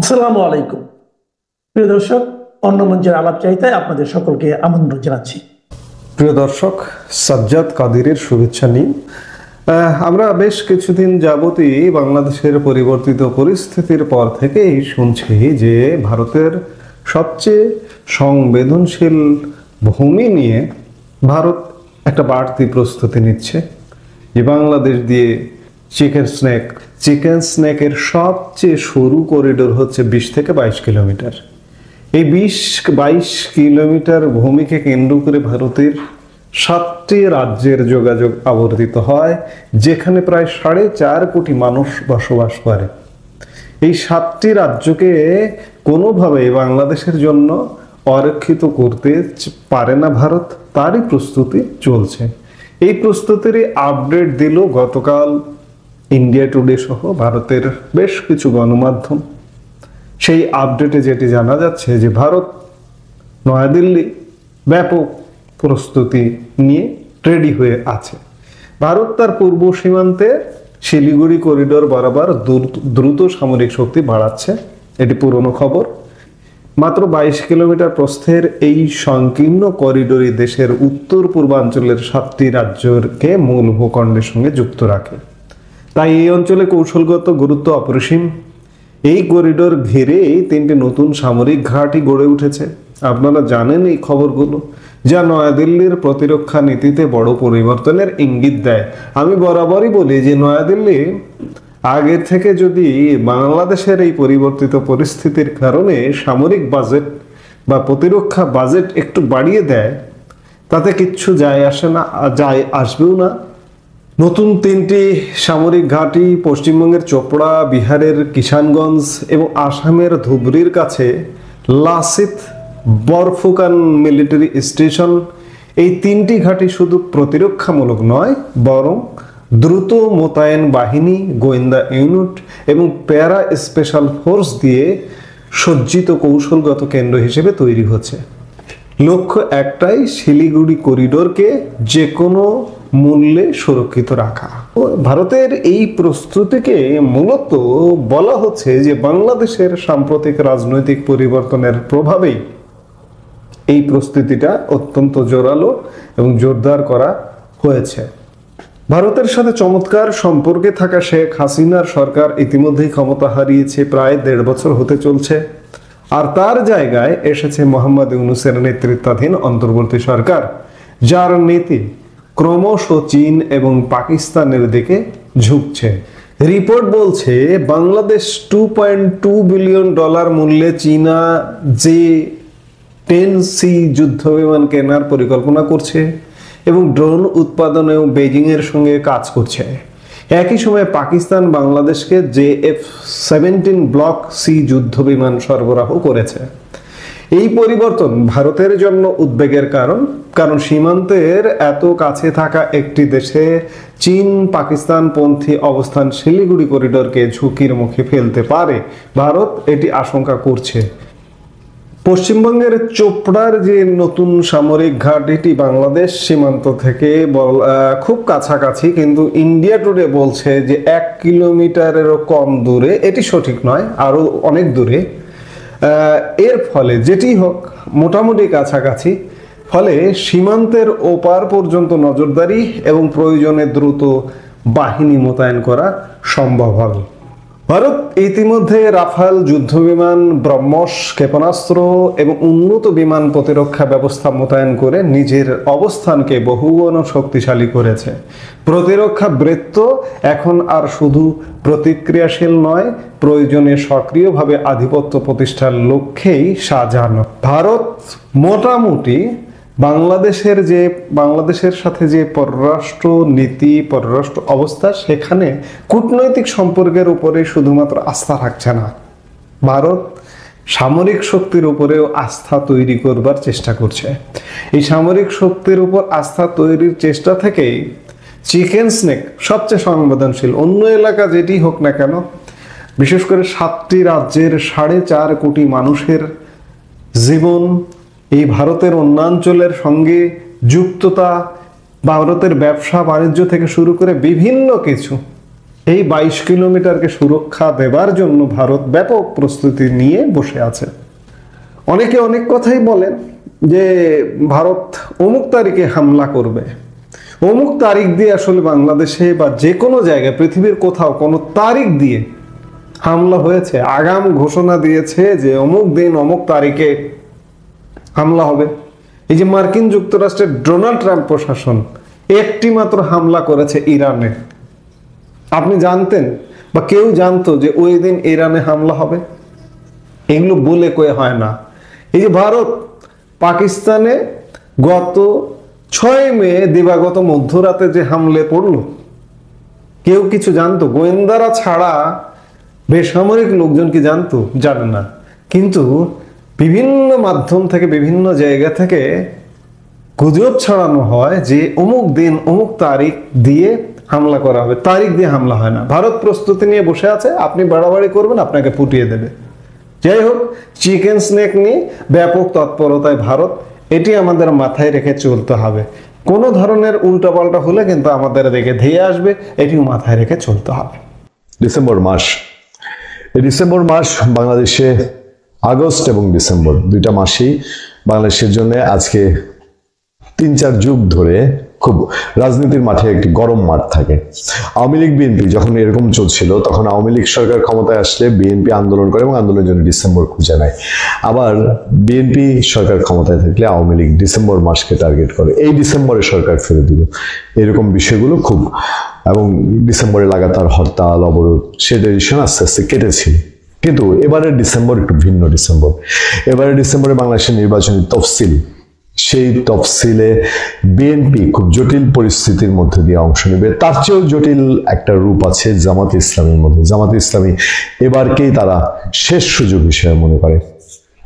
আসসালামু আলাইকুম। প্রিয় দর্শক, অন্য মঞ্চের আলাপ চাইতে আপনাদের সকলকে আমন্ত্রণ জানাচ্ছি। প্রিয় দর্শক, সাজ্জাদ কাদিরের শুভেচ্ছা নিন। আমরা বেশ কিছুদিন যাবতই বাংলাদেশের পরিবর্তিত পরিস্থিতির পর থেকেই শুনছি যে ভারতের সবচেয়ে সংবেদনশীল ভূমি নিয়ে ভারত একটা বাড়তি প্রস্তুতি নিচ্ছে, যে বাংলাদেশ দিয়ে চিকেন স্নেকের সবচেয়ে সরু করিডোর হচ্ছে 20 থেকে 22 কিলোমিটার। এই 20-22 কিলোমিটার ভূমিকে কেন্দ্র করে ভারতের 7টি রাজ্যের যোগাযোগ আবর্তিত হয়, যেখানে প্রায় 4.5 কোটি মানুষ বসবাস করে। এই 7টি রাজ্যকে কোনোভাবেই বাংলাদেশের জন্য অরক্ষিত করতে পারে না ভারত, তারই প্রস্তুতি চলছে। এই প্রস্তুতিরই আপডেট দিল গতকাল ইন্ডিয়া টুডে সহ ভারতের বেশ কিছু গণমাধ্যম। সেই আপডেটে যেটি জানা যাচ্ছে যে ভারত নয়াদিল্লি ব্যাপক প্রস্তুতি নিয়ে রেডি হয়ে আছে। ভারত তার পূর্ব সীমান্তে শিলিগুড়ি করিডোর বরাবর দ্রুত সামরিক শক্তি বাড়াচ্ছে। এটি পুরনো খবর। মাত্র 22 কিলোমিটার প্রস্থের এই সংকীর্ণ করিডোরই দেশের উত্তর পূর্বাঞ্চলের 7টি রাজ্যকে মূল ভূখণ্ডের সঙ্গে যুক্ত রাখে। তাই এই অঞ্চলে কৌশলগত গুরুত্ব অপরিসীম। এই করিডোর ঘিরে 3টি নতুন সামরিক ঘাঁটি গড়ে উঠেছে। আপনারা জানেন এই খবরগুলো, যা নয়াদিল্লির প্রতিরক্ষা নীতিতে বড় পরিবর্তনের ইঙ্গিত দেয়। আমি বরাবরই বলি যে নয়াদিল্লি আগের থেকে যদি বাংলাদেশের এই পরিবর্তিত পরিস্থিতির কারণে সামরিক বাজেট বা প্রতিরক্ষা বাজেট একটু বাড়িয়ে দেয়, তাতে কিচ্ছু যায় আসবেও না। নতুন 3টি সামরিক ঘাঁটি পশ্চিমবঙ্গের চোপড়া, বিহারের কিষানগঞ্জ এবং আসামের ধুবড়ির কাছে লাসিত বরফুকান মিলিটারি স্টেশন। এই 3টি ঘাঁটি শুধু প্রতিরক্ষামূলক নয়, বরং দ্রুত মোতায়েন বাহিনী, গোয়েন্দা ইউনিট এবং প্যারা স্পেশাল ফোর্স দিয়ে সজ্জিত কৌশলগত কেন্দ্র হিসেবে তৈরি হচ্ছে। লক্ষ্য একটাই, শিলিগুড়ি করিডোরকে যে কোনো মূল্যে সুরক্ষিত রাখা। ভারতের এই প্রস্তুতিকে মূলত বলা হচ্ছে যে বাংলাদেশের সাম্প্রতিক রাজনৈতিক পরিবর্তনের প্রভাবেই এই প্রস্তুতিটা অত্যন্ত জোরালো এবং জোরদার করা হয়েছে। ভারতের সাথে চমৎকার সম্পর্কে থাকা শেখ হাসিনার সরকার ইতিমধ্যেই ক্ষমতা হারিয়েছে, প্রায় 1.5 বছর হতে চলছে। আর তার জায়গায় এসেছে মোহাম্মদ ইউনূসের নেতৃত্বাধীন অন্তর্বর্তী সরকার, যার নীতি ক্রমশ চীন এবং পাকিস্তানের দিকে ঝুঁকছে। রিপোর্ট বলছে বাংলাদেশ $2.2 বিলিয়ন মূল্যে চীনা J-10C যুদ্ধ বিমান কেনার পরিকল্পনা করছে এবং ড্রোন উৎপাদনেও বেজিং এর সঙ্গে কাজ করছে। একই সময় পাকিস্তান বাংলাদেশকে JF-17 ব্লক সি যুদ্ধ বিমান সরবরাহ করেছে। এই পরিবর্তন ভারতের জন্য উদ্বেগের কারণ সীমান্তের এত কাছে থাকা একটি দেশে চীন পাকিস্তান পন্থী অবস্থান শিলিগুড়ি করিডোরকে ঝুঁকির মুখে ফেলতে পারে। ভারত এটি আশঙ্কা করছে। পশ্চিমবঙ্গের চোপড়ার যে নতুন সামরিক ঘাঁটিটি বাংলাদেশ সীমান্ত থেকে খুব কাছাকাছি, কিন্তু ইন্ডিয়া টুডে বলছে যে 1 কিলোমিটারেরও কম দূরে। এটি সঠিক নয়, আরো অনেক দূরে। এর ফলে যেটি হোক মোটামুটি কাছাকাছি, ফলে সীমান্তের ওপার পর্যন্ত নজরদারি এবং প্রয়োজনে দ্রুত বাহিনী মোতায়েন করা সম্ভব হবে। ভারত ইতিমধ্যে রাফাল যুদ্ধবিমান, ব্রহ্মস ক্ষেপণাস্ত্র এবং উন্নত বিমান প্রতিরক্ষা ব্যবস্থা মোতায়েন করে নিজের অবস্থানকে বহুগুণ শক্তিশালী করেছে। প্রতিরক্ষা বৃত্ত এখন আর শুধু প্রতিক্রিয়াশীল নয়, প্রয়োজনে সক্রিয়ভাবে আধিপত্য প্রতিষ্ঠার লক্ষ্যেই সাজানো। ভারত মোটামুটি বাংলাদেশের সাথে যে পররাষ্ট্র নীতি, পররাষ্ট্র অবস্থা, সেখানে কূটনৈতিক সম্পর্কের উপরে শুধুমাত্র আস্থা রাখছে না, ভারত সামরিক শক্তির উপরেও আস্থা তৈরি করবার চেষ্টা করছে। এই সামরিক শক্তির উপর আস্থা তৈরির চেষ্টা থেকেই চিকেন স্নেক সবচেয়ে সংবেদনশীল। অন্য এলাকা যেটি হোক না কেন, বিশেষ করে 7টি রাজ্যের 4.5 কোটি মানুষের জীবন, এই ভারতের অন্যাঞ্চলের সঙ্গে যুক্ততা, ভারতের ব্যবসা বাণিজ্য থেকে শুরু করে বিভিন্ন কিছু, এই 22 কিলোমিটারকে সুরক্ষা দেবার জন্য ভারত ব্যাপক প্রস্তুতি নিয়ে বসে আছে। অনেকে অনেক কথাই বলেন যে ভারত অমুক তারিখে হামলা করবে, অমুক তারিখ দিয়ে আসলে বাংলাদেশে বা যে কোনো জায়গায় পৃথিবীর কোথাও কোনো তারিখ দিয়ে হামলা হয়েছে, আগাম ঘোষণা দিয়েছে যে অমুক দিন অমুক তারিখে হামলা হবে? এই যে মার্কিন যুক্তরাষ্ট্রের ডোনাল্ড ট্রাম্প প্রশাসন একটি মাত্র হামলা করেছে ইরানে, আপনি জানতেন বা কেউ জানতো যে ওই দিন ইরানে হামলা হবে? এগুলো বলে কয়ে হয় না। এই যে ভারত পাকিস্তানে গত 6 মে দিবাগত মধ্যরাতে যে হামলে পড়লো, কেউ কিছু জানতো? গোয়েন্দারা ছাড়া বেসামরিক লোকজন কি জানতো? জানে না। কিন্তু বিভিন্ন মাধ্যম থেকে বিভিন্ন জায়গা থেকে গুজব ছড়ানো হয় যে অমুক দিন অমুক তারিখ দিয়ে হামলা করা হবে। তারিখ দিয়ে হামলা হয় না। ভারত প্রস্তুতি নিয়ে বসে আছে, আপনি বাড়াবাড়ি করবেন আপনাকে ফুটিয়ে দেবে। যাই হোক, চিকেন স্নেক নিয়ে ব্যাপক তৎপরতায় ভারত, এটি আমাদের মাথায় রেখে চলতে হবে। কোনো ধরনের উল্টাপাল্টা হলে কিন্তু আমাদের দিকে ধেয়ে আসবে, এটিও মাথায় রেখে চলতে হবে। ডিসেম্বর মাস, এই ডিসেম্বর মাস বাংলাদেশে আগস্ট এবং ডিসেম্বর দুইটা মাসেই বাংলাদেশের জন্য আজকে 3-4 যুগ ধরে খুব রাজনীতির মাঠে একটি গরম মাঠ থাকে। আওয়ামী লীগ বিএনপি যখন এরকম চলছিল, তখন আওয়ামী লীগ সরকার ক্ষমতায় আসলে বিএনপি আন্দোলন করে এবং আন্দোলনের জন্য ডিসেম্বর খুঁজে নেয়। আবার বিএনপি সরকার ক্ষমতায় থাকলে আওয়ামী লীগ ডিসেম্বর মাসকে টার্গেট করে, এই ডিসেম্বরে সরকার ফেরত দিল, এরকম বিষয়গুলো খুব, এবং ডিসেম্বরে লাগাতার হরতাল অবরোধ, সে ডিসিশন আস্তে আস্তে কেটেছিল। কিন্তু এবারের ডিসেম্বর একটু ভিন্ন ডিসেম্বর। এবারের ডিসেম্বরে বাংলাদেশের নির্বাচনী তফসিল, সেই তফসিলে বিএনপি খুব জটিল পরিস্থিতির মধ্যে দিয়ে অংশ নেবে। তার চেয়েও জটিল একটা রূপ আছে জামাত ইসলামীর মধ্যে। জামাত ইসলামী এবারকেই তারা শেষ সুযোগ হিসেবে মনে করে।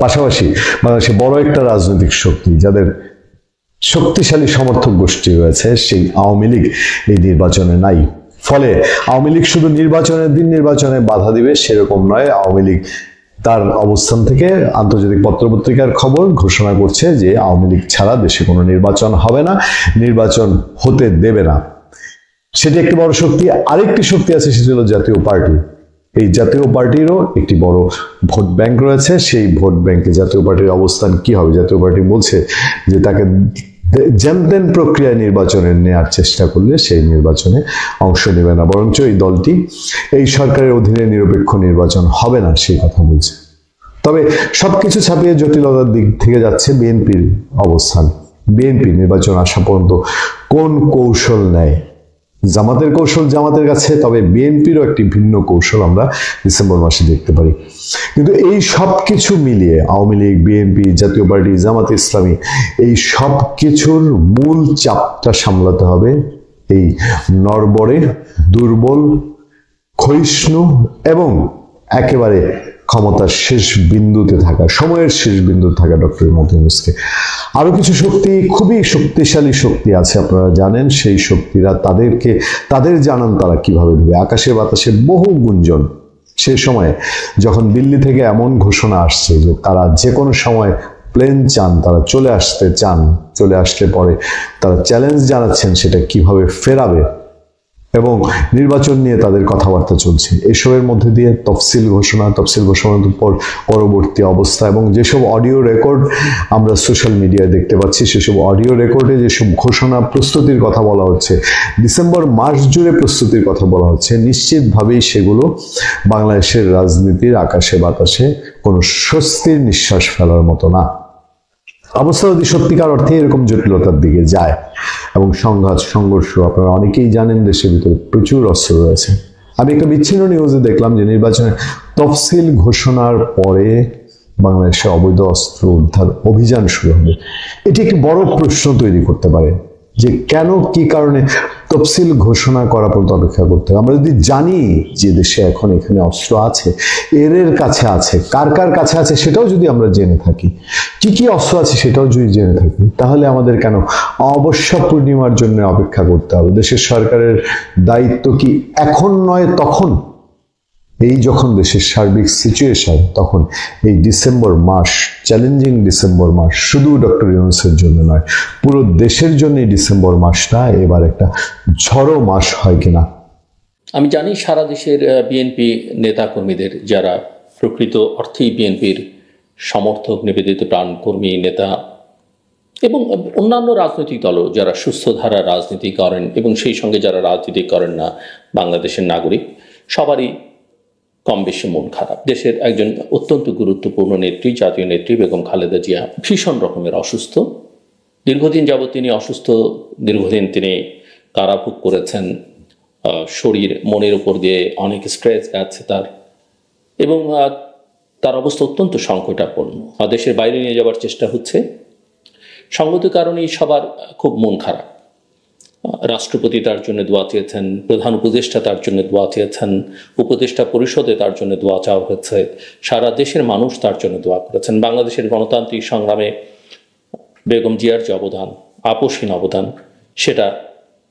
পাশাপাশি বাংলাদেশে বড় একটা রাজনৈতিক শক্তি, যাদের শক্তিশালী সমর্থক গোষ্ঠী রয়েছে, সেই আওয়ামী লীগ এই নির্বাচনে নাই। ফলে আওয়ামী লীগ শুধু নির্বাচনের দিন নির্বাচনে বাধা দিবে সেরকম নয়। আওয়ামী লীগ তার অবস্থান থেকে আন্তর্জাতিক পত্রপত্রিকার খবর ঘোষণা করছে যে আওয়ামী লীগ ছাড়া দেশে কোনো নির্বাচন হবে না, নির্বাচন হতে দেবে না। সেটি একটি বড় শক্তি। আরেকটি শক্তি আছে, সেটি হলো জাতীয় পার্টি। এই জাতীয় পার্টিরও একটি বড় ভোট ব্যাংক রয়েছে। সেই ভোট ব্যাংকে জাতীয় পার্টির অবস্থান কি হবে? জাতীয় পার্টি বলছে যে তাকে যেমতেন প্রক্রিয়ায় নির্বাচনে নেওয়ার চেষ্টা করলে সেই নির্বাচনে অংশ নেবে না, বরঞ্চ এই দলটি এই সরকারের অধীনে নিরপেক্ষ নির্বাচন হবে না, সেই কথা বলছে। তবে সবকিছু ছাপিয়ে জটিলতার দিক থেকে যাচ্ছে বিএনপির অবস্থান। বিএনপি নির্বাচন আসা পর্যন্ত কোন কৌশল নেয়? জামাতের কৌশল জামাতের কাছে, তবে বিএনপিরও একটি ভিন্ন কৌশল আমরা ডিসেম্বর মাসে দেখতে পারি। কিন্তু এই সব কিছু মিলিয়ে আওয়ামী লীগ, বিএনপি, জাতীয় পার্টি, জামাত ইসলামী, এই সব কিছুর মূল চাপটা সামলাতে হবে এই নড়বড়ে, দুর্বল, ক্ষয়িষ্ণু এবং একেবারে ক্ষমতার শেষ বিন্দুতে থাকা, সময়ের শেষ বিন্দুতে থাকা ডক্টর মোহাম্মদ ইউনূসকে। আরো কিছু শক্তি, খুবই শক্তিশালী শক্তি আছে, আপনারা জানেন। সেই শক্তিরা তাদের জানান তারা কিভাবে দেবে। আকাশে বাতাসে বহু গুঞ্জন। সেই সময়ে যখন দিল্লি থেকে এমন ঘোষণা আসছে যে তারা যে কোনো সময় প্লেন চান, তারা চলে আসতে চান, চলে আসলে পরে তারা চ্যালেঞ্জ জানাচ্ছেন সেটা কিভাবে ফেরাবে, এবং নির্বাচন নিয়ে তাদের কথাবার্তা চলছে। এসবের মধ্যে দিয়ে তফসিল ঘোষণার পর পরবর্তী অবস্থা এবং যেসব অডিও রেকর্ড আমরা সোশ্যাল মিডিয়ায় দেখতে পাচ্ছি, সেসব অডিও রেকর্ডে যেসব ঘোষণা, প্রস্তুতির কথা বলা হচ্ছে, ডিসেম্বর মাস জুড়ে প্রস্তুতির কথা বলা হচ্ছে, নিশ্চিতভাবেই সেগুলো বাংলাদেশের রাজনীতির আকাশে বাতাসে কোনো স্বস্তির নিঃশ্বাস ফেলার মতো না। অবস্থা যদি সত্যিকার অর্থে এরকম জটিলতার দিকে যায় এবং সংঘাত, সংঘর্ষ, আপনারা অনেকেই জানেন দেশের ভিতরে প্রচুর অস্ত্র রয়েছে। আমি একটা বিচ্ছিন্ন নিউজে দেখলাম যে নির্বাচনের তফসিল ঘোষণার পরে বাংলাদেশে অবৈধ অস্ত্র উদ্ধার অভিযান শুরু হবে। এটি একটি বড় প্রশ্ন তৈরি করতে পারে যে কেন, কি কারণে তফসিল ঘোষণা করা পর্যন্ত অপেক্ষা করতে হবে। আমরা যদি জানি যে দেশে এখন এখানে অস্ত্র আছে, এর কাছে আছে, কার কার কাছে আছে সেটাও যদি আমরা জেনে থাকি, কি কি অস্ত্র আছে সেটাও যদি জেনে থাকি, তাহলে আমাদের কেন অমাবস্যা পূর্ণিমার জন্য অপেক্ষা করতে হবে? দেশের সরকারের দায়িত্ব কি এখন নয় তখন? এই যখন দেশের সার্বিক সিচুয়েশন, তখন এই ডিসেম্বর মাস, চ্যালেঞ্জিং ডিসেম্বর মাস শুধু ডক্টর ইউনূসের জন্য নয়, পুরো দেশের জন্য এই ডিসেম্বর মাসটা এবার একটা ঝড়ো মাস হয় কিনা আমি জানি সারা দেশের বিএনপি নেতাকর্মীদের, যারা প্রকৃত অর্থেই বিএনপির সমর্থক, নিবেদিত প্রাণকর্মী নেতা এবং অন্যান্য রাজনৈতিক দলও যারা সুস্থ ধারা রাজনীতি করেন এবং সেই সঙ্গে যারা রাজনীতি করেন না, বাংলাদেশের নাগরিক, সবারই কম বেশি মন খারাপ। দেশের একজন অত্যন্ত গুরুত্বপূর্ণ নেত্রী, জাতীয় নেত্রী বেগম খালেদা জিয়া ভীষণ রকমের অসুস্থ। দীর্ঘদিন যাবৎ তিনি অসুস্থ, দীর্ঘদিন তিনি কারাভোগ করেছেন। শরীর মনের উপর দিয়ে অনেক স্ট্রেস গেছে তার, এবং তার অবস্থা অত্যন্ত সংকটাপন্ন। দেশের বাইরে নিয়ে যাওয়ার চেষ্টা হচ্ছে। সঙ্গত কারণেই সবার খুব মন খারাপ। রাষ্ট্রপতি তার জন্য দোয়া চেয়েছেন, প্রধান উপদেষ্টা তার জন্য দোয়া চেয়েছেন, উপদেষ্টা পরিষদে তার জন্য দোয়া চাওয়া হয়েছে, সারা দেশের মানুষ তার জন্য দোয়া করেছেন। বাংলাদেশের গণতান্ত্রিক সংগ্রামে বেগম জিয়ার যে অবদান, আপোষহীন অবদান, সেটা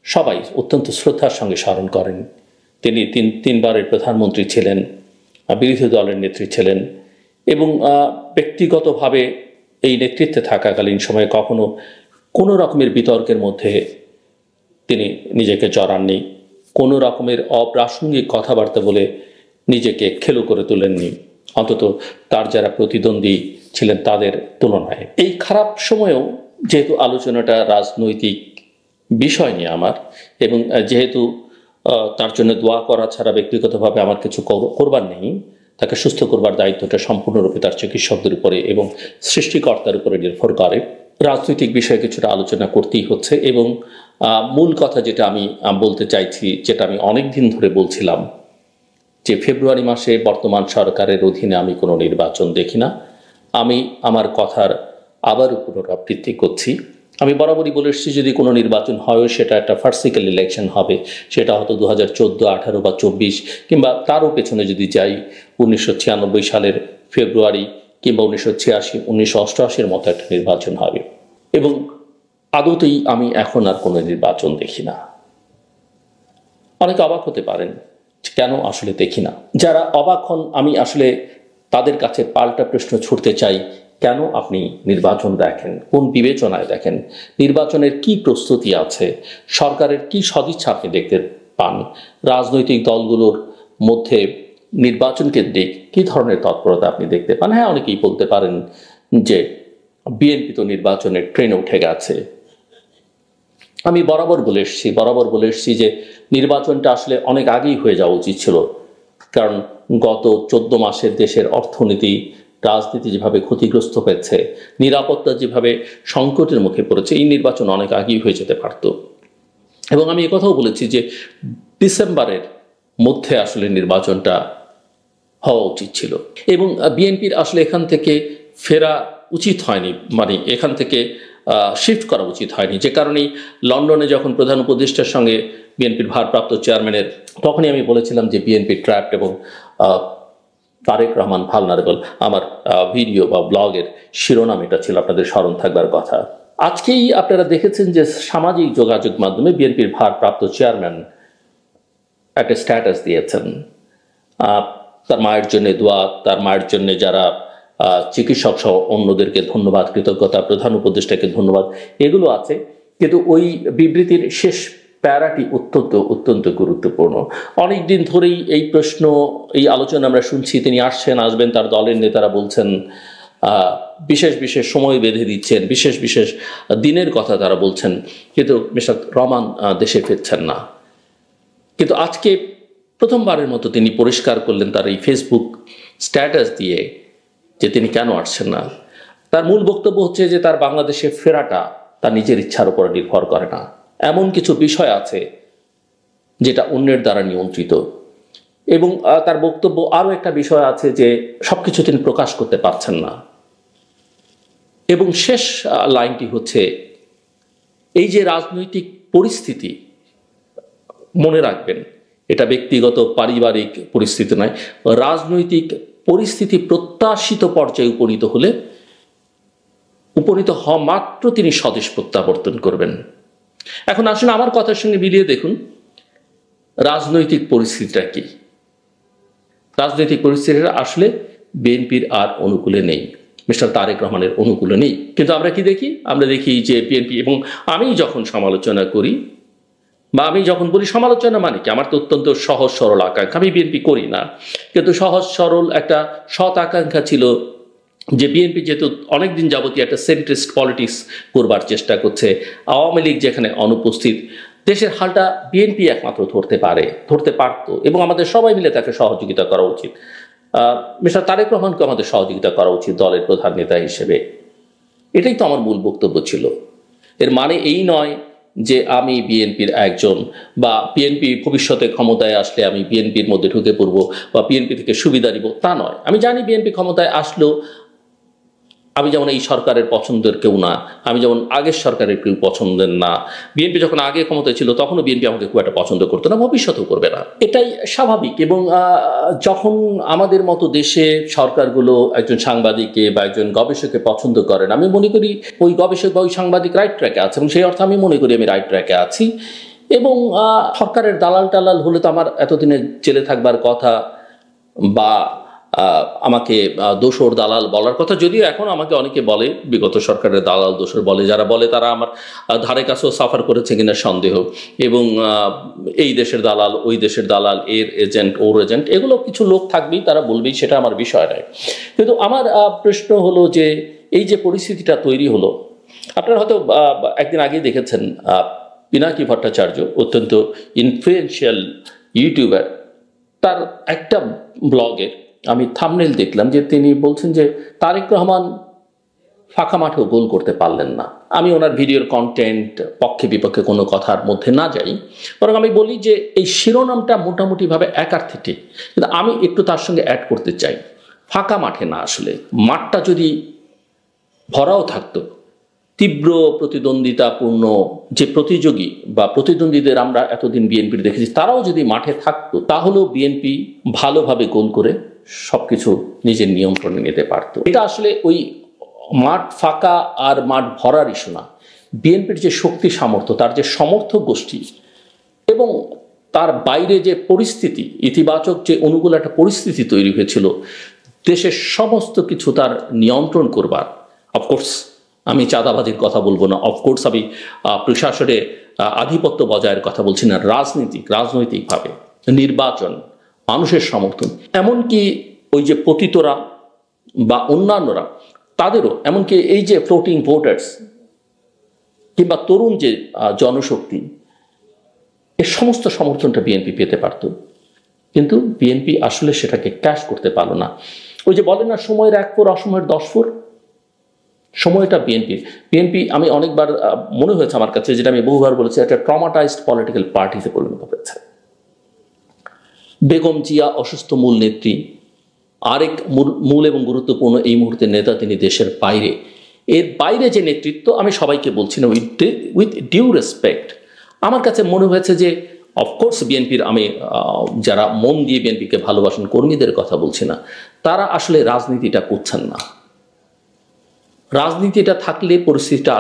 সবাই অত্যন্ত শ্রদ্ধার সঙ্গে স্মরণ করেন। তিনি তিনবারের প্রধানমন্ত্রী ছিলেন, বিরোধী দলের নেত্রী ছিলেন, এবং ব্যক্তিগতভাবে এই নেতৃত্বে থাকাকালীন সময়ে কখনো কোনো রকমের বিতর্কের মধ্যে তিনি নিজেকে জড়াননি, কোনো রকমের অপ্রাসঙ্গিক কথাবার্তা বলে নিজেকে খেলো করে তোলেননি, অন্তত তার যারা প্রতিদ্বন্দ্বী ছিলেন তাদের তুলনায়। এই খারাপ সময়েও যেহেতু আলোচনাটা রাজনৈতিক বিষয় নিয়ে আমার, এবং যেহেতু তার জন্য দোয়া করা ছাড়া ব্যক্তিগতভাবে আমার কিছু করবার নেই, তাকে সুস্থ করবার দায়িত্বটা সম্পূর্ণরূপে তার চিকিৎসকদের উপরে এবং সৃষ্টিকর্তার উপরে নির্ভর করে। রাজনৈতিক বিষয়ে কিছুটা আলোচনা করতেই হচ্ছে, এবং মূল কথা যেটা আমি বলতে চাইছি, যেটা আমি অনেক দিন ধরে বলছিলাম, যে ফেব্রুয়ারি মাসে বর্তমান সরকারের অধীনে আমি কোনো নির্বাচন দেখি না। আমি আমার কথার আবারও পুনরাবৃত্তি করছি। আমি বরাবরই বলে এসেছি, যদি কোনো নির্বাচন হয় সেটা একটা ফার্সিক্যাল ইলেকশন হবে, সেটা হয়তো 2014, 18 বা 24, কিংবা তারও পেছনে যদি যাই 1996 সালের ফেব্রুয়ারি, কিংবা 1986, 1988-র মতো একটা নির্বাচন হবে। এবং আদতেই আমি এখন আর কোনো নির্বাচন দেখি না। অনেকে অবাক হতে পারেন কেন আসলে দেখি না। যারা অবাক হন, আমি আসলে তাদের কাছে পাল্টা প্রশ্ন ছুড়তে চাই, কেন আপনি নির্বাচন দেখেন, কোন বিবেচনায় দেখেন, নির্বাচনের কি প্রস্তুতি আছে, সরকারের কি সদিচ্ছা আপনি দেখতে পান, রাজনৈতিক দলগুলোর মধ্যে নির্বাচন কেন্দ্রিক কি ধরনের তৎপরতা আপনি দেখতে পান। হ্যাঁ, অনেকেই বলতে পারেন যে বিএনপি তো নির্বাচনের ট্রেনে উঠে গেছে। আমি বরাবর বলে এসেছি যে নির্বাচনটা আসলে অনেক আগেই হয়ে যাওয়া উচিত ছিল, কারণ গত 14 মাসের দেশের অর্থনীতি, রাজনীতি যেভাবে ক্ষতিগ্রস্ত হয়েছে, নিরাপত্তা যেভাবে সংকটের মুখে পড়েছে, এই নির্বাচন অনেক আগেই হয়ে যেতে পারত। এবং আমি একথাও বলেছি যে ডিসেম্বরের মধ্যে আসলে নির্বাচনটা হওয়া উচিত ছিল, এবং বিএনপির আসলে এখান থেকে ফেরা উচিত হয়নি, মানে এখান থেকে শিফট করা উচিত হয়নি। যে কারণেই লন্ডনে যখন প্রধান উপদেষ্টার সঙ্গে বিএনপির ভারপ্রাপ্ত চেয়ারম্যানের, তখনই আমি বলেছিলাম যে বিএনপি ট্র্যাপড, এবং তারেক রহমান ভালনারেবল। আমার ভিডিও বা ব্লগের শিরোনাম এটা ছিল, আপনাদের স্মরণ থাকবার কথা। আজকেই আপনারা দেখেছেন যে সামাজিক যোগাযোগ মাধ্যমে বিএনপির ভারপ্রাপ্ত চেয়ারম্যান একটা স্ট্যাটাস দিয়েছেন, তার মায়ের জন্য দোয়া, তার মায়ের জন্য যারা চিকিৎসক সহ অন্যদেরকে ধন্যবাদ, কৃতজ্ঞতা, প্রধান উপদেষ্টাকে ধন্যবাদ, এগুলো আছে। কিন্তু ওই বিবৃতির শেষ প্যারাটি অত্যন্ত গুরুত্বপূর্ণ। অনেক দিন ধরেই এই প্রশ্ন, এই আলোচনা আমরা শুনছি, তিনি আসবেন, তার দলের নেতারা বলছেন, বিশেষ সময় বেঁধে দিচ্ছেন, বিশেষ দিনের কথা তারা বলছেন, কিন্তু মিস্টার রহমান দেশে ফিরছেন না। কিন্তু আজকে প্রথমবারের মতো তিনি পরিষ্কার করলেন তার এই ফেসবুক স্ট্যাটাস দিয়ে যে তিনি কেন আসছেন না। তার মূল বক্তব্য হচ্ছে যে তার বাংলাদেশে ফেরাটা তার নিজের ইচ্ছার উপর নির্ভর করে না, এমন কিছু বিষয় আছে যেটা অন্যের দ্বারা নিয়ন্ত্রিত। এবং তার বক্তব্য আরও একটা বিষয় আছে যে সবকিছু তিনি প্রকাশ করতে পারছেন না। এবং শেষ লাইনটি হচ্ছে, এই যে রাজনৈতিক পরিস্থিতি, মনে রাখবেন এটা ব্যক্তিগত পারিবারিক পরিস্থিতি নয়, রাজনৈতিক পরিস্থিতি প্রত্যাশিত পর্যায়ে উপনীত হওয়া মাত্র তিনি স্বদেশ প্রত্যাবর্তন করবেন। এখন আসলে আমার কথার সঙ্গে মিলিয়ে দেখুন রাজনৈতিক পরিস্থিতিটা কি। রাজনৈতিক পরিস্থিতিটা আসলে বিএনপির আর অনুকূলে নেই, মিস্টার তারেক রহমানের অনুকূলে নেই। কিন্তু আমরা কি দেখি? আমরা দেখি যে বিএনপি, এবং আমি যখন সমালোচনা করি বা আমি যখন বলি সমালোচনা মানে কি, আমার তো অত্যন্ত সহজ সরল আকাঙ্ক্ষা, আমি বিএনপি করি না, কিন্তু সহজ সরল একটা সৎ আকাঙ্ক্ষা ছিল যে বিএনপি যেহেতু অনেকদিন যাবতীয় একটা সেন্ট্রিস্ট পলিটিক্স করবার চেষ্টা করছে, আওয়ামী লীগ যেখানে অনুপস্থিত, দেশের হালটা বিএনপি একমাত্র ধরতে পারতো, এবং আমাদের সবাই মিলে তাকে সহযোগিতা করা উচিত। মিস্টার তারেক রহমানকে আমাদের সহযোগিতা করা উচিত দলের প্রধান নেতা হিসেবে। এটাই তো আমার মূল বক্তব্য ছিল। এর মানে এই নয় যে আমি বিএনপির একজন, বা বিএনপি ভবিষ্যতে ক্ষমতায় আসলে আমি বিএনপির মধ্যে ঢুকে পড়বো বা বিএনপি থেকে সুবিধা নিব, তা নয়। আমি জানি বিএনপি ক্ষমতায় আসলেও আমি যেমন এই সরকারের পছন্দের কেউ না, আমি যেমন আগের সরকারের কেউ পছন্দের না। বিএনপি যখন আগে ক্ষমতায় ছিল তখনও বিএনপি আমাকে খুব একটা পছন্দ করতো না, ভবিষ্যতেও করবে না, এটাই স্বাভাবিক। এবং যখন আমাদের মতো দেশে সরকারগুলো একজন সাংবাদিককে বা একজন গবেষককে পছন্দ করেন, আমি মনে করি ওই গবেষক বা ওই সাংবাদিক রাইট ট্র্যাকে আছে, এবং সেই অর্থে আমি মনে করি আমি রাইট ট্র্যাকে আছি। এবং সরকারের দালাল টালাল হলে তো আমার এতদিনে জেলে থাকবার কথা, বা আমাকে দোসর দালাল বলার কথা, যদিও এখন আমাকে অনেকে বলে বিগত সরকারের দালাল দোসর বলে, যারা বলে তারা আমার ধারে কাছেও সাফার করেছে কিনা সন্দেহ, এবং এই দেশের দালাল, ওই দেশের দালাল, এর এজেন্ট, ওর এজেন্ট, এগুলো কিছু লোক থাকবেই, তারা বলবেই, সেটা আমার বিষয় নয়। কিন্তু আমার প্রশ্ন হলো যে এই যে পরিস্থিতিটা তৈরি হলো, আপনারা হয়তো একদিন আগে দেখেছেন পিনাকি ভট্টাচার্য, অত্যন্ত ইনফ্লুয়েন্সিয়াল ইউটিউবার, তার একটা ব্লগের আমি থাম্বনেল দেখলাম যে তিনি বলছেন যে তারেক রহমান ফাঁকা মাঠেও গোল করতে পারলেন না। আমি ওনার ভিডিওর কন্টেন্ট পক্ষে বিপক্ষে কোনো কথার মধ্যে না যাই, বরং আমি বলি যে এই শিরোনামটা মোটামুটিভাবে একার্থিক, কিন্তু আমি একটু তার সঙ্গে অ্যাড করতে চাই, ফাঁকা মাঠে না, আসলে মাঠটা যদি ভরাও থাকতো, তীব্র প্রতিদ্বন্দ্বিতাপূর্ণ যে প্রতিযোগী বা প্রতিদ্বন্দ্বীদের আমরা এতদিন বিএনপির দেখেছি, তারাও যদি মাঠে থাকতো, তাহলেও বিএনপি ভালোভাবে গোল করে সবকিছু নিজের নিয়ন্ত্রণে নিতে পারত। এটা আসলে ওই মাঠ ফাঁকা আর মাঠ ভরার ইস্যু না, বিএনপির যে শক্তি সামর্থ্য, তার যে সমর্থক গোষ্ঠী এবং তার বাইরে যে পরিস্থিতি, ইতিবাচক যে অনুকূল একটা পরিস্থিতি তৈরি হয়েছিল দেশের সমস্ত কিছু তার নিয়ন্ত্রণ করবার। অফকোর্স আমি চাঁদাবাজির কথা বলবো না, অফকোর্স আমি প্রশাসনে আধিপত্য বজায়ের কথা বলছি না, রাজনৈতিকভাবে নির্বাচন, মানুষের সমর্থন, এমনকি ওই যে পতিতরা বা অন্যান্যরা, তাদেরও, এমনকি এই যে ফ্লোটিং ভোটার্স কিংবা তরুণ যে জনশক্তি, এর সমস্ত সমর্থনটা বিএনপি পেতে পারত, কিন্তু বিএনপি আসলে সেটাকে ক্যাশ করতে পারলো না। ওই যে বলে না, সময়ের 1 ফুট অসময়ের 10 ফুট, সময়টা বিএনপি আমি অনেকবার মনে হয়েছে আমার কাছে, যেটা আমি বহুবার বলেছি, একটা ট্রমাটাইজড পলিটিক্যাল পার্টিতে পরিণত হয়েছে। বেগম জিয়া অসুস্থ মূল নেত্রী, আরেক মূল এবং গুরুত্বপূর্ণ এই মুহূর্তের নেতা তিনি দেশের বাইরে। এর বাইরে যে নেতৃত্ব, আমি সবাইকে বলছি না, উইথ ডিউ রেসপেক্ট, আমার কাছে মনে হয়েছে যে অফকোর্স বিএনপির, আমি যারা মন দিয়ে বিএনপিকে ভালোবাসেন কর্মীদের কথা বলছি না, তারা আসলে রাজনীতিটা করছেন না। রাজনীতিটা থাকলে পরিস্থিতিটা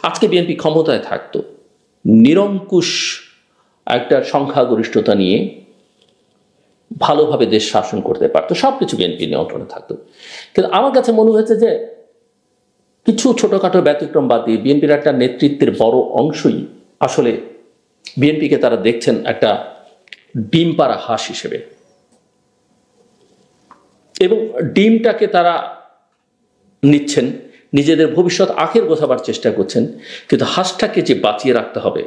আজকে বিএনপি ক্ষমতায় থাকতো, নিরঙ্কুশ একটা সংখ্যাগরিষ্ঠতা নিয়ে ভালোভাবে দেশ শাসন করতে পারতো, সবকিছু বিএনপি নিয়ন্ত্রণে থাকতো। কিন্তু আমার কাছে মনে হয়েছে যে কিছু ছোটখাটো ব্যতিক্রম বাদ দিয়ে বিএনপির একটা নেতৃত্বের বড় অংশই আসলে বিএনপিকে তারা দেখছেন একটা ডিম পাড়া হাঁস হিসেবে, এবং ডিমটাকে তারা নিচ্ছেন, নিজেদের ভবিষ্যৎ আখের গোছাবার চেষ্টা করছেন, কিন্তু হাঁসটাকে যে বাঁচিয়ে রাখতে হবে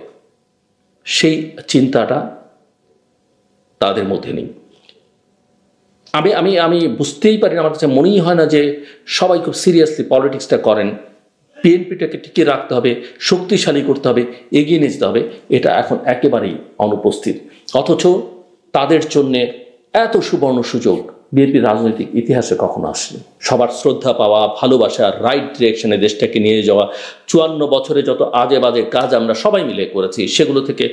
সেই চিন্তাটা তাদের মধ্যে নেই। আমি বুঝতেই পারি না, আমার কাছে মনেই হয় না যে সবাই খুব সিরিয়াসলি পলিটিক্সটা করেন। বিএনপিটাকে টিকিয়ে রাখতে হবে, শক্তিশালী করতে হবে, এগিয়ে নিয়ে যেতে হবে, এটা এখন একেবারেই অনুপস্থিত। অথচ তাদের জন্যে এত সুবর্ণ সুযোগ বিএনপির রাজনৈতিক ইতিহাসে কখনো আসেনি। সবার শ্রদ্ধা পাওয়া, ভালোবাসা, রাইট ডিরেকশনে দেশটাকে নিয়ে যাওয়া, 54 বছরে যত আজে বাজে কাজ আমরা সবাই মিলে করেছি, সেগুলো থেকে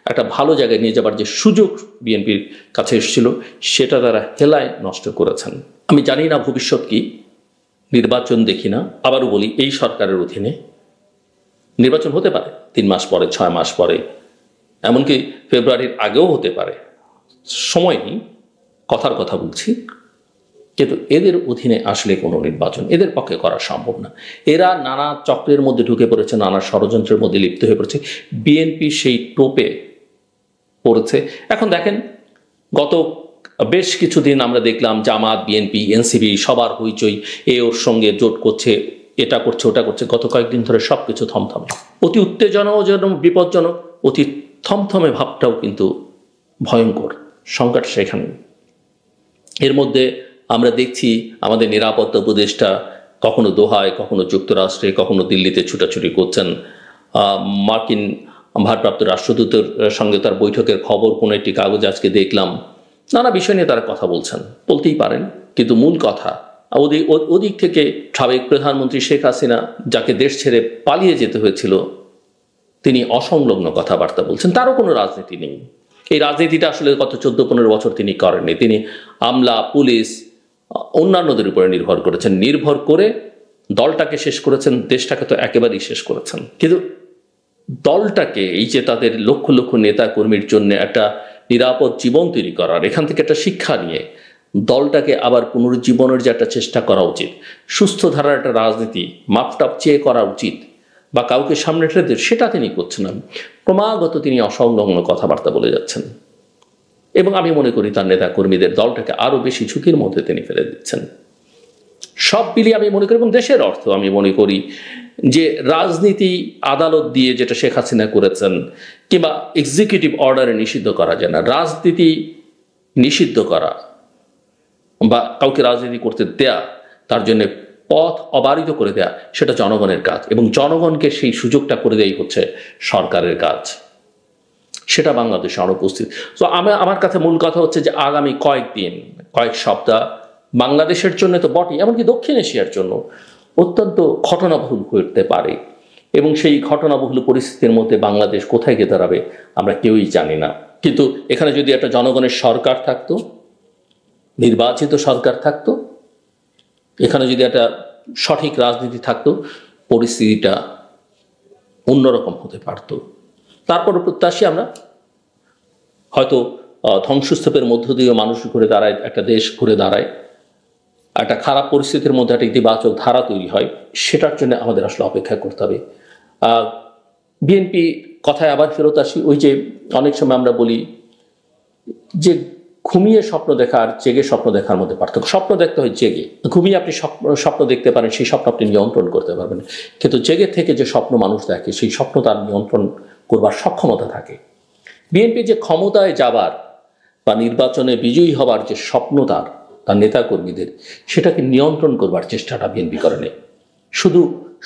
একটা ভালো জায়গায় নিয়ে যাবার যে সুযোগ বিএনপির কাছে এসেছিল, সেটা তারা হেলায় নষ্ট করেছেন। আমি জানি না ভবিষ্যৎ কি, নির্বাচন দেখি না। আবারও বলি, এই সরকারের অধীনে নির্বাচন হতে পারে 3 মাস পরে, 6 মাস পরে, এমনকি ফেব্রুয়ারির আগেও হতে পারে, সময় নেই, কথার কথা বলছি। কিন্তু এদের অধীনে আসলে কোনো নির্বাচন এদের পক্ষে করা সম্ভব না। এরা নানা চক্রের মধ্যে ঢুকে পড়েছে, নানা ষড়যন্ত্রের মধ্যে লিপ্ত হয়ে পড়েছে। বিএনপি সেই টোপে পড়েছে। এখন দেখেন, গত বেশ কিছুদিন আমরা দেখলাম জামাত, বিএনপি, এনসিপি সবার হইচই, এ ওর সঙ্গে জোট করছে, এটা করছে, ওটা করছে। গত কয়েকদিন ধরে সবকিছু থমথমে, অতি উত্তেজনাজনক, বিপজ্জনক, অতি থমথমে ভাবটাও কিন্তু ভয়ঙ্কর। সংকট সেখানে। এর মধ্যে আমরা দেখছি আমাদের নিরাপত্তা উপদেষ্টা কখনো দোহায়, কখনো যুক্তরাষ্ট্রে, কখনো দিল্লিতে ছুটাছুটি করছেন। মার্কিন ভারপ্রাপ্ত রাষ্ট্রদূতের সঙ্গে তার বৈঠকের খবর কোনো একটি কাগজ আজকে দেখলাম। নানা বিষয় নিয়ে তারা কথা বলছেন, বলতেই পারেন, কিন্তু মূল কথা ওদিক থেকে সাবেক প্রধানমন্ত্রী শেখ হাসিনা, যাকে দেশ ছেড়ে পালিয়ে যেতে হয়েছিল, তিনি অসংলগ্ন কথাবার্তা বলছেন। তারও কোনো রাজনীতি নেই। এই রাজনীতিটা আসলে গত 14-15 বছর তিনি করেননি। তিনি আমলা, পুলিশ, অন্যান্যদের উপরে নির্ভর করেছেন। নির্ভর করে দলটাকে শেষ করেছেন, দেশটাকে তো একেবারেই শেষ করেছেন। কিন্তু দলটাকে, এই যে তাদের লক্ষ লক্ষ নেতা কর্মীর জন্য একটা নিরাপদ জীবন তৈরি করার, এখান থেকে একটা শিক্ষা নিয়ে দলটাকে আবার পুনরুজ্জীবনের যে একটা চেষ্টা করা উচিত, সুস্থ ধারার একটা রাজনীতি মাপটাপ চেয়ে করা উচিত, বা কাউকে সামনে ঠেলে, সেটা তিনি করছেন না। ক্রমাগত তিনি অসংলগ্ন কথাবার্তা বলে যাচ্ছেন, এবং আমি মনে করি তার নেতা কর্মীদের, দলটাকে আরো বেশি ঝুঁকির মধ্যে তিনি ফেলে দিচ্ছেন। সব মিলিয়ে আমি মনে করি, এবং দেশের অর্থ আমি মনে করি যে রাজনীতি আদালত দিয়ে যেটা শেখ হাসিনা করেছেন, কিংবা এক্সিকিউটিভ অর্ডারে নিষিদ্ধ করা যায় না। রাজনীতি নিষিদ্ধ করা বা কাউকে রাজনীতি করতে দেয়া, তার জন্য পথ অবারিত করে দেয়া, সেটা জনগণের কাজ, এবং জনগণকে সেই সুযোগটা করে দেয়াই হচ্ছে সরকারের কাজ। সেটা বাংলাদেশে অনুপস্থিত। তো আমার কাছে মূল কথা হচ্ছে যে আগামী কয়েকদিন, কয়েক সপ্তাহ বাংলাদেশের জন্য তো বটেই, এমনকি দক্ষিণ এশিয়ার জন্য অত্যন্ত ঘটনাবহুল হয়ে উঠতে পারে, এবং সেই ঘটনাবহুল পরিস্থিতির মধ্যে বাংলাদেশ কোথায় গিয়ে দাঁড়াবে আমরা কেউই জানি না। কিন্তু এখানে যদি একটা জনগণের সরকার থাকতো, নির্বাচিত সরকার থাকতো, এখানে যদি একটা সঠিক রাজনীতি থাকতো, পরিস্থিতিটা অন্যরকম হতে পারত। তারপর প্রত্যাশী আমরা হয়তো ধ্বংসস্তূপের মধ্য দিয়ে মানুষ ঘুরে দাঁড়ায়, একটা দেশ ঘুরে দাঁড়ায়, একটা খারাপ পরিস্থিতির মধ্যে একটা ইতিবাচক ধারা তৈরি হয়। সেটার জন্য আমাদের আসলে অপেক্ষা করতে হবে। বিএনপি কথায় আবার ফেরত আসি, ওই যে অনেক সময় আমরা বলি যে ঘুমিয়ে স্বপ্ন দেখা আর জেগে স্বপ্ন দেখার মধ্যে পার্থক্য। স্বপ্ন দেখতে হয় জেগে, ঘুমিয়ে আপনি স্বপ্ন দেখতে পারেন, সেই স্বপ্ন আপনি নিয়ন্ত্রণ করতে পারবেন, কিন্তু জেগে থেকে যে স্বপ্ন মানুষ দেখে, সেই স্বপ্ন তার নিয়ন্ত্রণ করবার সক্ষমতা থাকে। বিএনপি যে ক্ষমতায় যাবার বা নির্বাচনে বিজয়ী হবার যে স্বপ্ন তার নেতাকর্মীদের, সেটাকে নিয়ন্ত্রণ করবার চেষ্টাটা বিএনপি করে নেই। শুধু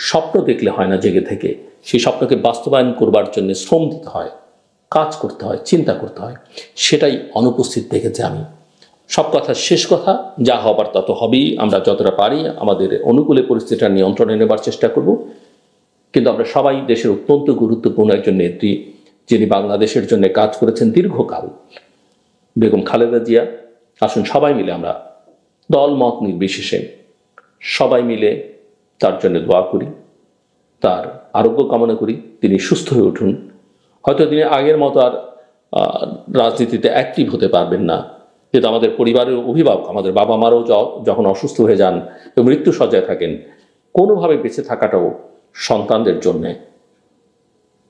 স্বপ্ন দেখলে হয় না, জেগে থেকে সেই স্বপ্নকে বাস্তবায়ন করবার জন্য শ্রম দিতে হয়, কাজ করতে হয়, চিন্তা করতে হয়। সেটাই অনুপস্থিত দেখেছি আমি। সব কথা শেষ কথা, যা হবার তত হবেই। আমরা যতটা পারি আমাদের অনুকূলে পরিস্থিতিটা নিয়ন্ত্রণে নেবার চেষ্টা করব। কিন্তু আমরা সবাই দেশের অত্যন্ত গুরুত্বপূর্ণ একজন নেত্রী, যিনি বাংলাদেশের জন্য কাজ করেছেন দীর্ঘকাল, বেগম খালেদা জিয়া। আসুন সবাই মিলে আমরা দল মত নির্বিশেষে সবাই মিলে তার জন্য দোয়া করি, তার আরোগ্য কামনা করি, তিনি সুস্থ হয়ে উঠুন। হয়তো তিনি আগের মতো আর রাজনীতিতে অ্যাক্টিভ হতে পারবেন না, কিন্তু আমাদের পরিবারের অভিভাবক, আমাদের বাবা মারাও যখন অসুস্থ হয়ে যান এবং মৃত্যু সজ্জায় থাকেন, কোনোভাবে বেঁচে থাকাটাও সন্তানদের জন্যে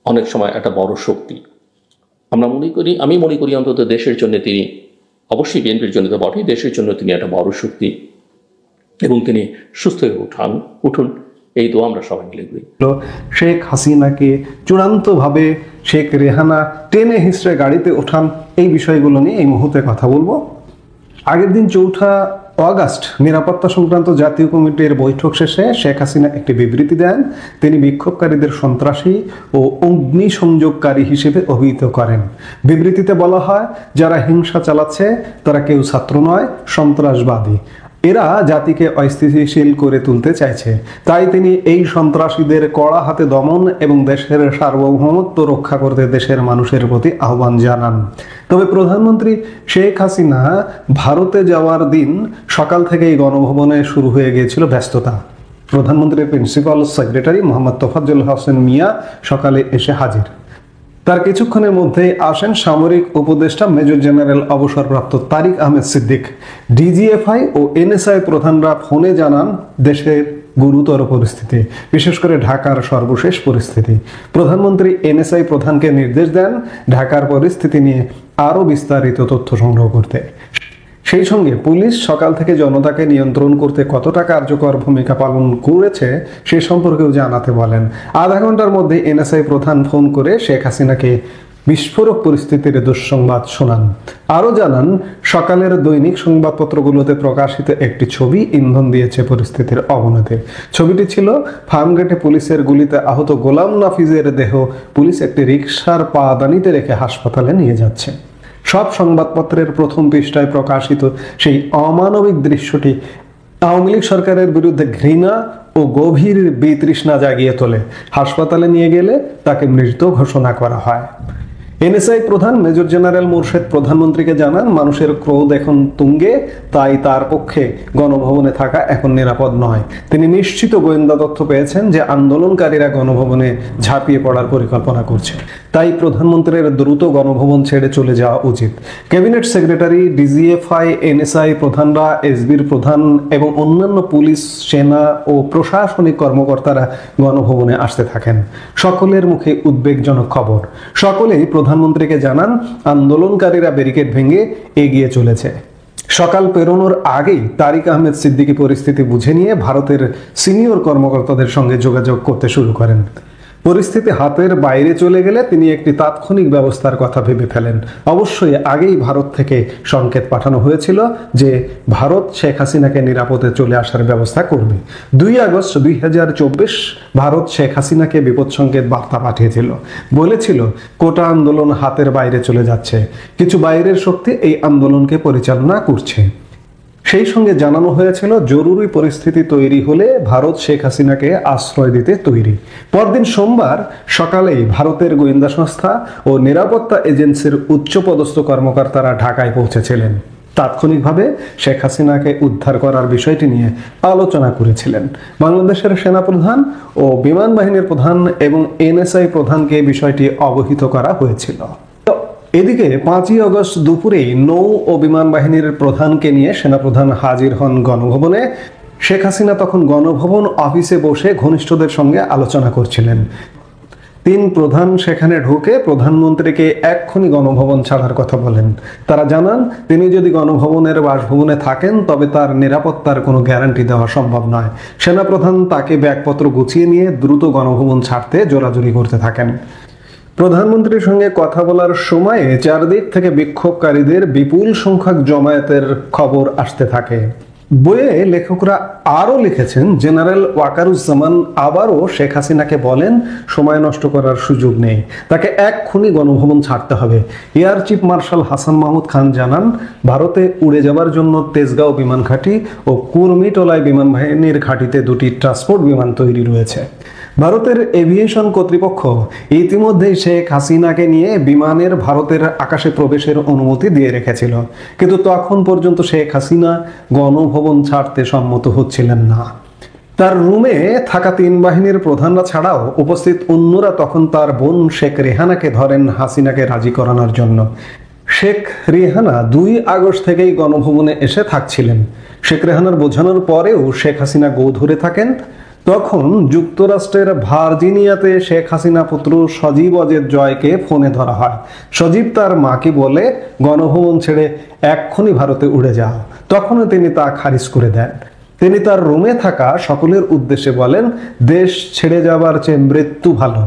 অনেক সময় একটা বড় শক্তি। আমি মনে করি অন্তত দেশের জন্য তিনি, অবশ্যই বিএনপির জন্য তো বটেই, দেশের জন্য তিনি একটা বড় শক্তি, এবং তিনি সুস্থ হয়ে উঠুন, এই দোয়া আমরা সবাই মিলে করি। শেখ হাসিনাকে চূড়ান্তভাবে শেখ রেহানা টেনে হিস্ট্রে গাড়িতে ওঠান, এই বিষয়গুলো নিয়ে এই মুহূর্তে কথা বলবো। আগের দিন 4 আগস্ট নিরাপত্তা সংক্রান্ত জাতীয় কমিটির বৈঠক শেষে শেখ হাসিনা একটি বিবৃতি দেন। তিনি বিক্ষোভকারীদের সন্ত্রাসী ও অগ্নিসংযোগকারী হিসেবে অভিহিত করেন। বিবৃতিতে বলা হয়, যারা হিংসা চালাচ্ছে তারা কেউ ছাত্র নয়, সন্ত্রাসবাদী। এরা জাতিকে অস্থিতিশীল করে তুলতে চাইছে। তাই তিনি এই সন্ত্রাসীদের কড়া হাতে দমন এবং দেশের সার্বভৌমত্ব রক্ষা করতে দেশের মানুষের প্রতি আহ্বান জানান। তবে প্রধানমন্ত্রী শেখ হাসিনা ভারতে যাওয়ার দিন সকাল থেকেই গণভবনে শুরু হয়ে গিয়েছিল ব্যস্ততা। প্রধানমন্ত্রীর প্রিন্সিপাল সেক্রেটারি মোহাম্মদ তোফাজ্জল হোসেন মিয়া সকালে এসে হাজির। তার কিছুক্ষণের মধ্যেই আসেন সামরিক উপদেষ্টা মেজর জেনারেল অবসরপ্রাপ্ত তারিক আহমেদ সিদ্দিক। ডিজিএফআই ও এনএসআই প্রধানরা ফোনে জানান দেশের গুরুতর পরিস্থিতি, বিশেষ করে ঢাকার সর্বশেষ পরিস্থিতি। প্রধানমন্ত্রী এনএসআই প্রধানকে নির্দেশ দেন ঢাকার পরিস্থিতি নিয়ে আরো বিস্তারিত তথ্য সংগ্রহ করতে। সেই সঙ্গে পুলিশ সকাল থেকে জনতাকে নিয়ন্ত্রণ করতে কতটা কার্যকর ভূমিকা পালন করেছে সে সম্পর্কেও জানাতে বলেন। আধা ঘন্টার মধ্যে এনএসআই প্রধান ফোন করে শেখ হাসিনাকে বিস্ফোরক পরিস্থিতির দুঃসংবাদ শোনান। আরও জানান, সকালের দৈনিক সংবাদপত্রগুলোতে প্রকাশিত একটি ছবি ইন্ধন দিয়েছে পরিস্থিতির অবনতির। ছবিটি ছিল ফার্মগেটে পুলিশের গুলিতে আহত গোলাম নাফিজের দেহ পুলিশ একটি রিকশার পাদানিতে রেখে হাসপাতালে নিয়ে যাচ্ছে। সব সংবাদপত্রের প্রথম পৃষ্ঠায় প্রকাশিত সেই অমানবিক দৃশ্যটি আওয়ামী লীগ সরকারের বিরুদ্ধে ঘৃণা ও গভীর বিতৃষ্ণা জাগিয়ে তোলে। হাসপাতালে নিয়ে গেলে তাকে মৃত ঘোষণা করা হয়। এনএসআই প্রধান মেজর জেনারেল মোরশেদ প্রধানমন্ত্রীকে জানান, মানুষের ক্রোধ এখন তুঙ্গে, তাই তার পক্ষে গণভবনে থাকা এখন নিরাপদ নয়। তিনি নিশ্চিত গোয়েন্দা তথ্য পেয়েছেন যে আন্দোলনকারীরা গণভবনে ঝাঁপিয়ে পড়ার পরিকল্পনা করছে, তাই প্রধানমন্ত্রীর দ্রুত গণভবন ছেড়ে চলে যাওয়া উচিত। ক্যাবিনেট সেক্রেটারি, ডিজিএফআই, এনএসআই প্রধানরা, এসবির প্রধান এবং অন্যান্য পুলিশ, সেনা ও প্রশাসনিক কর্মকর্তারা গণভবনে আসতে থাকেন। সকলের মুখে উদ্বেগজনক খবর। সকলেই প্রধানমন্ত্রীকে জানান আন্দোলনকারীরা ব্যারিকেড ভেঙে এগিয়ে চলেছে। সকাল পেরোনোর আগেই তারিক আহমেদ সিদ্দিকী পরিস্থিতি বুঝে নিয়ে ভারতের সিনিয়র কর্মকর্তাদের সঙ্গে যোগাযোগ করতে শুরু করেন। পরিস্থিতি হাতের বাইরে চলে গেলে তিনি একটি তাৎক্ষণিক ব্যবস্থার কথা ভেবে ফেলেন। অবশ্যই আগেই ভারত থেকে সংকেত পাঠানো হয়েছিল যে ভারত শেখ হাসিনাকে নিরাপদে চলে আসার ব্যবস্থা করবে। 2 আগস্ট 2024 ভারত শেখ হাসিনাকে বিপদ সংকেত বার্তা পাঠিয়েছিল, বলেছিল কোটা আন্দোলন হাতের বাইরে চলে যাচ্ছে, কিছু বাইরের শক্তি এই আন্দোলনকে পরিচালনা করছে। সেই সঙ্গে জানানো হয়েছিল জরুরি পরিস্থিতি তৈরি হলে ভারত শেখ হাসিনাকে আশ্রয় দিতে তৈরি। পরদিন সোমবার সকালেই ভারতের গোয়েন্দা সংস্থা ও নিরাপত্তা এজেন্সির উচ্চপদস্থ কর্মকর্তারা ঢাকায় পৌঁছেছিলেন। তাৎক্ষণিকভাবে শেখ হাসিনাকে উদ্ধার করার বিষয়টি নিয়ে আলোচনা করেছিলেন। বাংলাদেশের সেনাপ্রধান ও বিমান বাহিনীর প্রধান এবং এনএসআই প্রধানকে বিষয়টি অবহিত করা হয়েছিল। এদিকে 5 আগস্ট দুপুরে নৌ ও বিমান বাহিনীর প্রধানকে নিয়ে সেনাপ্রধান হাজির হন গণভবনে। শেখ হাসিনা তখন গণভবন অফিসে বসে ঘনিষ্ঠদের সঙ্গে আলোচনা করছিলেন। 3 প্রধান সেখানে ঢুকে প্রধানমন্ত্রীকে এক্ষুনি গণভবন ছাড়ার কথা বলেন। তারা জানান, তিনি যদি গণভবনের বাসভবনে থাকেন তবে তার নিরাপত্তার কোনো গ্যারান্টি দেওয়া সম্ভব নয়। সেনাপ্রধান তাকে ব্যাগপত্র গুছিয়ে নিয়ে দ্রুত গণভবন ছাড়তে জোরাজুরি করতে থাকেন। প্রধানমন্ত্রীর সঙ্গে কথা বলার সময়ে চারদিক থেকে বিক্ষোভকারীদের বিপুল সংখ্যক জমায়েতের খবর আসতে থাকে। বইয়ে লেখকরা আরও লিখেছেন, জেনারেল ওয়াকারুজ্জামান আবারও শেখ হাসিনাকে বলেন সময় নষ্ট করার সুযোগ নেই, তাকে এক্ষুনি গণভবন ছাড়তে হবে। Air chief marshal Hasan Mahmud Khan জানান, ভারতে উড়ে যাবার জন্য তেজগাঁও বিমান ঘাঁটি ও কুর্মিটোলায় বিমান বাহিনীর ঘাঁটিতে 2টি ট্রান্সপোর্ট বিমান তৈরি রয়েছে। ভারতের এভিয়েশন কর্তৃপক্ষ ইতিমধ্যেই শেখ হাসিনাকে নিয়ে বিমানের ভারতের আকাশে প্রবেশের অনুমতি দিয়ে রেখেছিল, কিন্তু তখন পর্যন্ত শেখ হাসিনা গণভবন ছাড়তে সম্মত হচ্ছিলেন না। তার রুমে থাকা 3 বাহিনীর প্রধানরা ছাড়াও উপস্থিত অন্যরা তখন তার বোন শেখ রেহানাকে ধরেন হাসিনাকে রাজি করানোর জন্য। শেখ রেহানা 2 আগস্ট থেকেই গণভবনে এসে থাকছিলেন। শেখ রেহানার বোঝানোর পরেও শেখ হাসিনা গো ধরে থাকেন। তখন যুক্তরাষ্ট্রের ভার্জিনিয়াতে শেখ হাসিনা পুত্র সজীব অজেদ জয়কে ফোনে ধরা হয়। সজীব তার মাকে বলে গণভবন ছেড়ে এক্ষুনি ভারতে উড়ে যাও। তখনও তিনি তা খারিজ করে দেন। তিনি তার রুমে থাকা সকলের উদ্দেশ্যে বলেন, দেশ ছেড়ে যাবার চেয়ে মৃত্যু ভালো।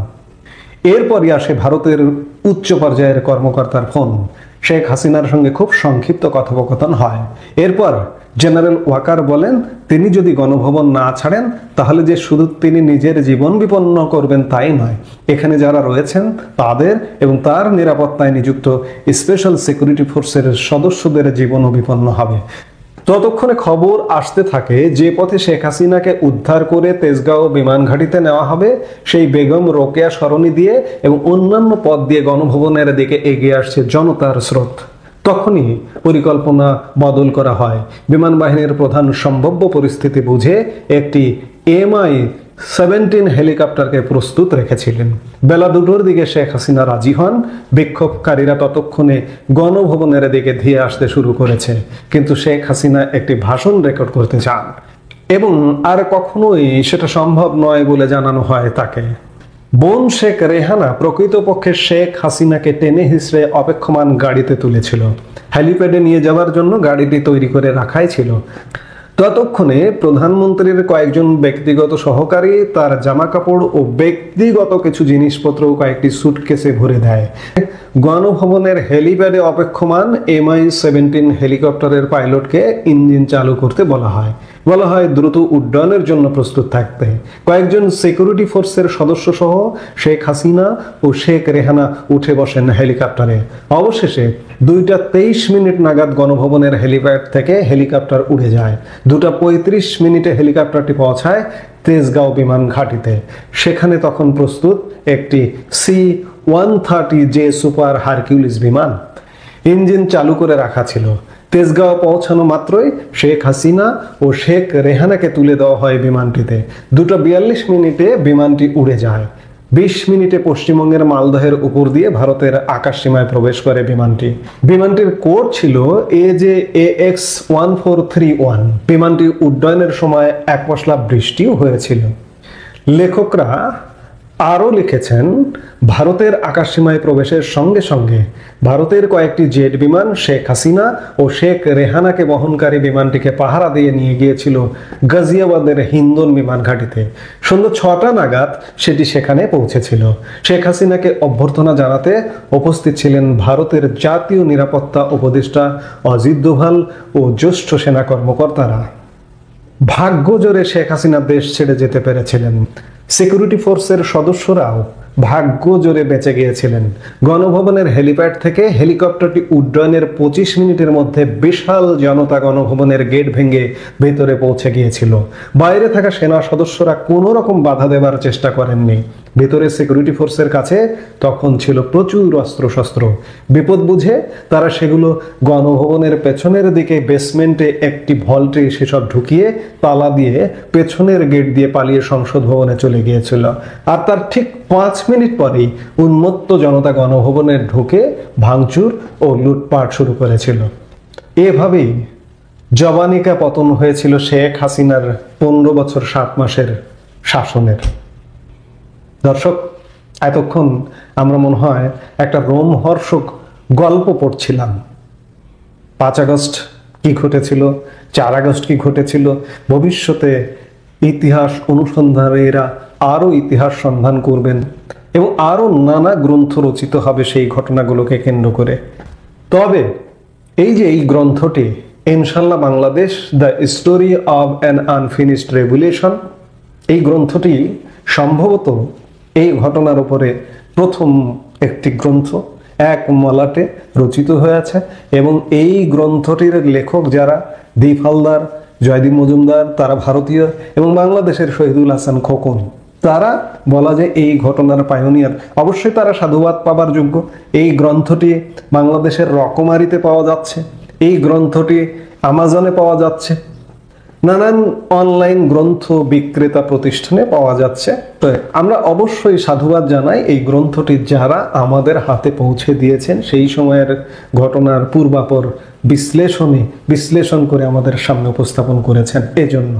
এরপরই আসে ভারতের উচ্চ পর্যায়ের কর্মকর্তার ফোন। শেখ হাসিনার সঙ্গে খুব সংক্ষিপ্ত কথোপকথন হয়। এরপর জেনারেল ওয়াকার বলেন, তিনি যদি গণভবন না ছাড়েন তাহলে যে শুধু তিনি নিজের জীবন বিপন্ন করবেন তাই নয়, এখানে যারা রয়েছেন তাদের এবং তার নিরাপত্তায় নিযুক্ত স্পেশাল সিকিউরিটি ফোর্সের সদস্যদের জীবনও বিপন্ন হবে। ততক্ষণে খবর আসতে থাকে যে পথে শেখ হাসিনাকে উদ্ধার করে তেজগাঁও বিমান ঘাঁটিতে নেওয়া হবে সেই বেগম রোকেয়া সরণি দিয়ে এবং অন্যান্য পথ দিয়ে গণভবনের দিকে এগিয়ে আসছে জনতার স্রোত। তখনই পরিকল্পনা বদল করা হয়। বিমান বাহিনীর প্রধান সম্ভাব্য পরিস্থিতি বুঝে একটি MI-17 হেলিকপ্টারকে প্রস্তুত রেখেছিলেন। বেলা 2টোর দিকে শেখ হাসিনা রাজি হন। বিক্ষোভকারীরা ততক্ষণে গণভবনের দিকে ধেয়ে আসতে শুরু করেছে, কিন্তু শেখ হাসিনা একটি ভাষণ রেকর্ড করতে চান। এবং আর কখনোই সেটা সম্ভব নয় বলে জানানো হয় তাকে। বোন শেখ রেহানা প্রকৃতপক্ষে শেখ হাসিনাকে টেনে হিসড়ে অপেক্ষমান গাড়িতে তুলেছিল। হেলিপ্যাডে নিয়ে যাওয়ার জন্য গাড়িটি তৈরি করে রাখাই ছিল। ততক্ষণে প্রধানমন্ত্রীর কয়েকজন ব্যক্তিগত সহকারী তার জামা কাপড় ও ব্যক্তিগত কিছু জিনিসপত্র কয়েকটি সুটকেসে ভরে দেয়। গণভবনের হেলিপ্যাডে অপেক্ষমান MI-17 হেলিকপ্টারের পাইলটকে ইঞ্জিন চালু করতে বলা হয় দ্রুত উড্ডয়নের জন্য প্রস্তুত থাকতে। কয়েকজন সিকিউরিটি ফোর্সের সদস্য সহ শেখ হাসিনা ও শেখ রেহানা উঠে বসেন হেলিকপ্টারে। অবশেষে 2:23 নাগাদ গণভবনের হেলিপ্যাড থেকে হেলিকপ্টার উড়ে যায়। 2:35 হেলিকপ্টারটি পৌঁছায় তেজগাঁও বিমান ঘাঁটিতে। সেখানে তখন প্রস্তুত একটি C-130J সুপার হারকিউলিস বিমান। ইঞ্জিন চালু করে রাখা ছিল। তেজগাঁও পৌঁছানো মাত্রই শেখ হাসিনা ও শেখ রেহানাকে তুলে দেওয়া হয় বিমানটিতে। 2:42 বিমানটি উড়ে যায়। 20 মিনিটে পশ্চিমবঙ্গের মালদহের উপর দিয়ে ভারতের আকাশ সীমায় প্রবেশ করে বিমানটির কোড ছিল AJAX-1431। বিমানটি উড্ডয়নের সময় এক পশলা বৃষ্টিও হয়েছিল। লেখকরা আরও লিখেছেন, ভারতের আকাশসীমায় প্রবেশের সঙ্গে সঙ্গে ভারতের কয়েকটি জেট বিমান শেখ হাসিনা ও শেখ রেহানাকে বহনকারী বিমানটিকে পাহারা দিয়ে নিয়ে গিয়েছিল গাজিয়াবাদের হিন্দন বিমান ঘাঁটিতে। সন্ধ্যা 6টা নাগাদ সেটি সেখানে পৌঁছেছিল। শেখ হাসিনাকে অভ্যর্থনা জানাতে উপস্থিত ছিলেন ভারতের জাতীয় নিরাপত্তা উপদেষ্টা অজিত দোভাল ও জ্যেষ্ঠ সেনা কর্মকর্তারা। ভাগ্য জোরে শেখ হাসিনা দেশ ছেড়ে যেতে পেরেছিলেন। সিকিউরিটি ফোর্সের সদস্যরাও ভাগ্য জোরে বেঁচে গিয়েছিলেন। গণভবনের হেলিপ্যাড থেকে হেলিকপ্টারটি উড্ডয়নের 25 মিনিটের মধ্যে বিশাল জনতা গণভবনের গেট ভেঙে ভেতরে পৌঁছে গিয়েছিল। বাইরে থাকা সেনা সদস্যরা কোনো রকম বাধা দেবার চেষ্টা করেননি। ভেতরে সিকিউরিটি ফোর্সের কাছে তখন ছিল প্রচুর অস্ত্রশস্ত্র। বিপদ বুঝে তারা সেগুলো গণভবনের পেছনের দিকে বেসমেন্টে একটি ভল্টে সেসব ঢুকিয়ে তালা দিয়ে পেছনের গেট দিয়ে পালিয়ে সংসদ ভবনে চলে গিয়েছিল। আর তার ঠিক 5 মিনিট পরেই উন্মত্ত জনতা গণভবনে ঢুকে ভাঙচুর ও লুটপাট শুরু করেছিল। এভাবেই জবানিকা পতন হয়েছিল শেখ হাসিনার 15 বছর 7 মাসের শাসনের। দর্শক, এতক্ষণ আমরা মনে হয় একটা রোমহর্ষক গল্প পড়ছিলাম। 5 আগস্ট কি ঘটেছিল, 4 আগস্ট কি ঘটেছিল, ভবিষ্যতে ইতিহাস অনুসন্ধানীরা আরো ইতিহাস সন্ধান করবেন এবং আরো নানা গ্রন্থ রচিত হবে সেই ঘটনাগুলোকে কেন্দ্র করে। তবে এই যে এই গ্রন্থটি ইনশাল্লাহ Bangladesh the story of an unfinished revolution, এই গ্রন্থটি সম্ভবত এই ঘটনার উপরে প্রথম একটি গ্রন্থ এক মলাটে রচিত হয়েছে এবং এই গ্রন্থটির লেখক যারা দীপ হালদার, জয়দীপ মজুমদার, তারা ভারতীয় এবং বাংলাদেশের শহীদুল হাসান খোকন, তারা বলা যায় এই ঘটনার পায়োনিয়ার। অবশ্যই তারা সাধুবাদ পাবার যোগ্য। এই গ্রন্থটি বাংলাদেশের রকমারিতে পাওয়া যাচ্ছে, এই গ্রন্থটি আমাজনে পাওয়া যাচ্ছে, নানান অনলাইন গ্রন্থ বিক্রেতা প্রতিষ্ঠানে পাওয়া যাচ্ছে। তো আমরা অবশ্যই সাধুবাদ জানাই এই গ্রন্থটি যারা আমাদের হাতে পৌঁছে দিয়েছেন, সেই সময়ের ঘটনার পূর্বাপর বিশ্লেষণ করে আমাদের সামনে উপস্থাপন করেছেন। এজন্য